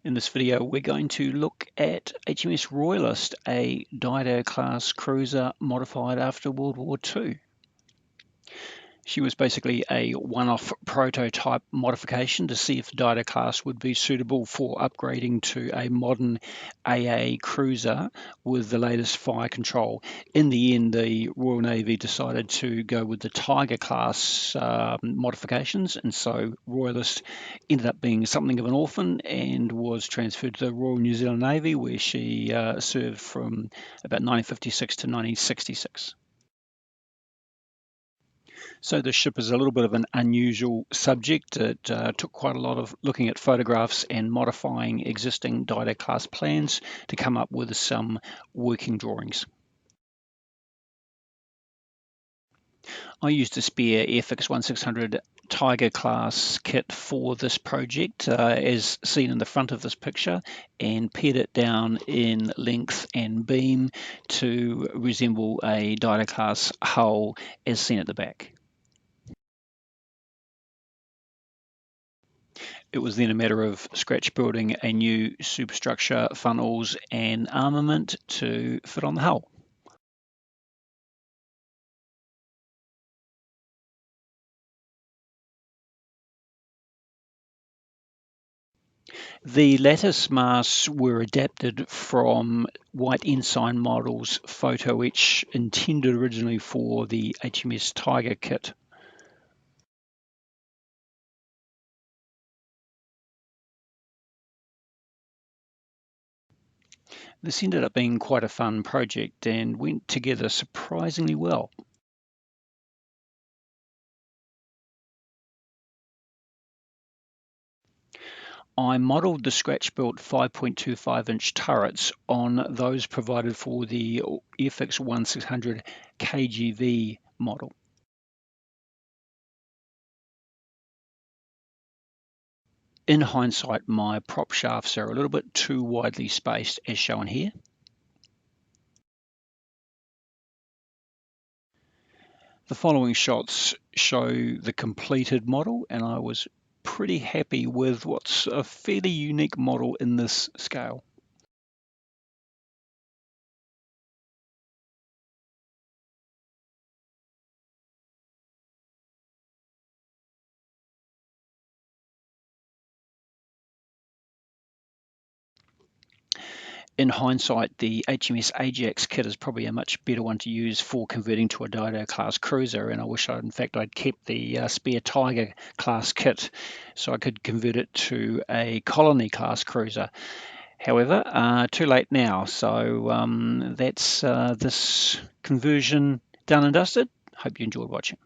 In this video, we're going to look at HMS Royalist, a Dido class cruiser modified after World War II. She was basically a one-off prototype modification to see if the Dido class would be suitable for upgrading to a modern AA cruiser with the latest fire control. In the end, the Royal Navy decided to go with the Tiger class modifications, and so Royalist ended up being something of an orphan and was transferred to the Royal New Zealand Navy, where she served from about 1956 to 1966. So the ship is a little bit of an unusual subject. It took quite a lot of looking at photographs and modifying existing Dido class plans to come up with some working drawings. I used a spare Airfix 1600 Tiger class kit for this project, as seen in the front of this picture, and pared it down in length and beam to resemble a Dido class hull as seen at the back. It was then a matter of scratch building a new superstructure, funnels, and armament to fit on the hull. The lattice masts were adapted from White Ensign models photo etch intended originally for the HMS Tiger kit. This ended up being quite a fun project and went together surprisingly well. I modelled the scratch-built 5.25-inch turrets on those provided for the Airfix 1600 KGV model. In hindsight, my prop shafts are a little bit too widely spaced as shown here. The following shots show the completed model, and I was pretty happy with what's a fairly unique model in this scale. In hindsight, the HMS Ajax kit is probably a much better one to use for converting to a Dido class cruiser, and I wish I'd kept the spare Tiger class kit so I could convert it to a Colony class cruiser. However, too late now, so that's this conversion done and dusted. Hope you enjoyed watching.